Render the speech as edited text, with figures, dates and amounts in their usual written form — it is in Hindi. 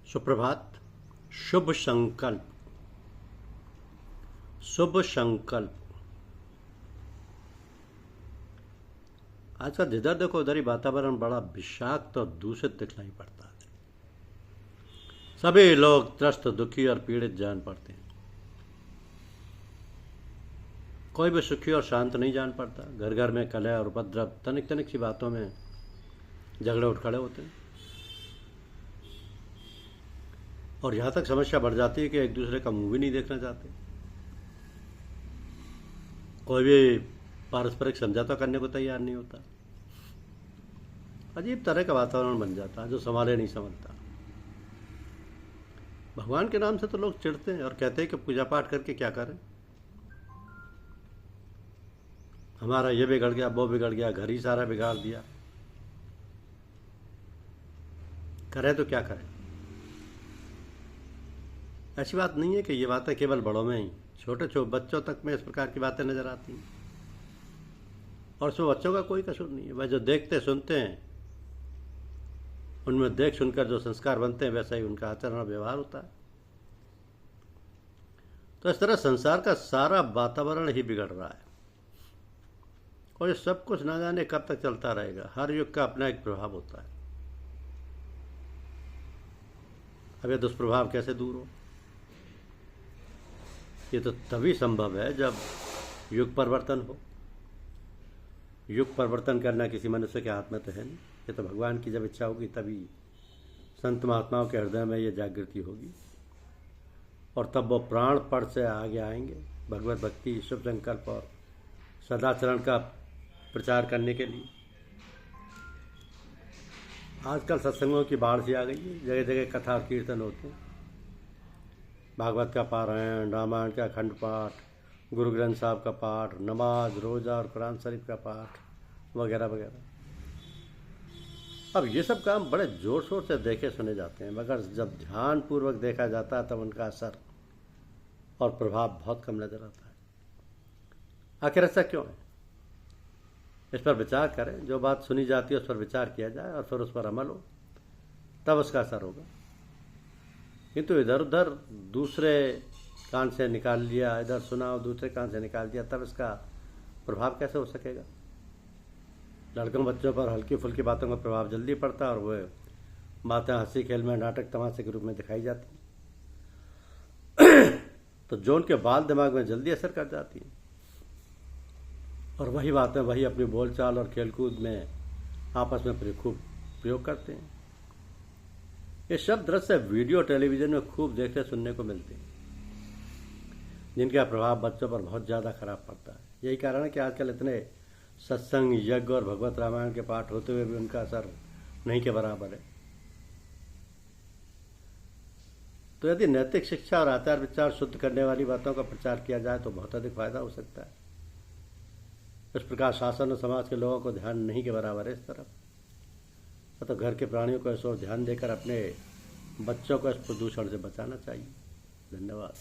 सुप्रभात। शुभ संकल्प। शुभ संकल्प। आजकल जिधर देखो उधर ही वातावरण बड़ा विषाक्त और दूषित दिखलाई पड़ता है। सभी लोग त्रस्त, दुखी और पीड़ित जान पड़ते हैं। कोई भी सुखी और शांत नहीं जान पड़ता। घर घर में कलह और उपद्रव, तनिक तनिक सी बातों में झगड़े उठ खड़े होते हैं और यहाँ तक समस्या बढ़ जाती है कि एक दूसरे का मुंह भी नहीं देखना चाहते। कोई भी पारस्परिक समझौता करने को तैयार नहीं होता। अजीब तरह का वातावरण बन जाता है जो संभाले नहीं समझता। भगवान के नाम से तो लोग चिढ़ते हैं और कहते हैं कि पूजा पाठ करके क्या करें, हमारा ये बिगड़ गया, वो बिगड़ गया, घर ही सारा बिगाड़ दिया। करें तो क्या करें? ऐसी बात नहीं है कि ये बातें केवल बड़ों में ही, छोटे छोटे बच्चों तक में इस प्रकार की बातें नजर आती हैं और उसमें बच्चों का कोई कसूर नहीं है। वह जो देखते सुनते हैं उनमें देख सुनकर जो संस्कार बनते हैं वैसा ही उनका आचरण और व्यवहार होता है। तो इस तरह संसार का सारा वातावरण ही बिगड़ रहा है और ये सब कुछ ना जाने कब तक चलता रहेगा। हर युग का अपना एक प्रभाव होता है। अब ये दुष्प्रभाव कैसे दूर हो? ये तो तभी संभव है जब युग परिवर्तन हो। युग परिवर्तन करना किसी मनुष्य के हाथ में तो है नहीं। ये तो भगवान की जब इच्छा होगी तभी संत महात्माओं के हृदय में ये जागृति होगी और तब वो प्राण पड़ से आगे आएंगे भगवत भक्ति, शुभ संकल्प और सदाचरण का प्रचार करने के लिए। आजकल सत्संगों की बाढ़ सी आ गई है। जगह जगह कथा और कीर्तन होते हैं, भागवत का पारायण, रामायण का अखंड पाठ, गुरु ग्रंथ साहब का पाठ, नमाज, रोज़ा और कुरान शरीफ का पाठ वगैरह वगैरह। अब ये सब काम बड़े जोर शोर से देखे सुने जाते हैं, मगर जब ध्यानपूर्वक देखा जाता है तब उनका असर और प्रभाव बहुत कम नजर आता है। आखिर ऐसा क्यों है? इस पर विचार करें। जो बात सुनी जाती है उस पर विचार किया जाए और फिर उस पर अमल हो, तब उसका असर होगा। किंतु इधर उधर दूसरे कान से निकाल लिया, इधर सुना और दूसरे कान से निकाल दिया, तब इसका प्रभाव कैसे हो सकेगा? लड़कों बच्चों पर हल्की फुल्की बातों का प्रभाव जल्दी पड़ता है और वह बातें हंसी खेल में, नाटक तमाशे के रूप में दिखाई जाती हैं तो जो उनके बाल दिमाग में जल्दी असर कर जाती हैं और वही बातें वही अपनी बोलचाल और खेलकूद में आपस में खूब प्रयोग करते हैं। ये सब दृश्य वीडियो टेलीविजन में खूब देखने सुनने को मिलते हैं, जिनका प्रभाव बच्चों पर बहुत ज़्यादा खराब पड़ता है। यही कारण है कि आजकल इतने सत्संग, यज्ञ और भगवत रामायण के पाठ होते हुए भी उनका असर नहीं के बराबर है। तो यदि नैतिक शिक्षा और आचार विचार शुद्ध करने वाली बातों का प्रचार किया जाए तो बहुत अधिक फायदा हो सकता है। इस प्रकार शासन और समाज के लोगों को ध्यान नहीं के बराबर है इस तरफ। तो घर के प्राणियों को इस ओर ध्यान देकर अपने बच्चों को इस प्रदूषण से बचाना चाहिए। धन्यवाद।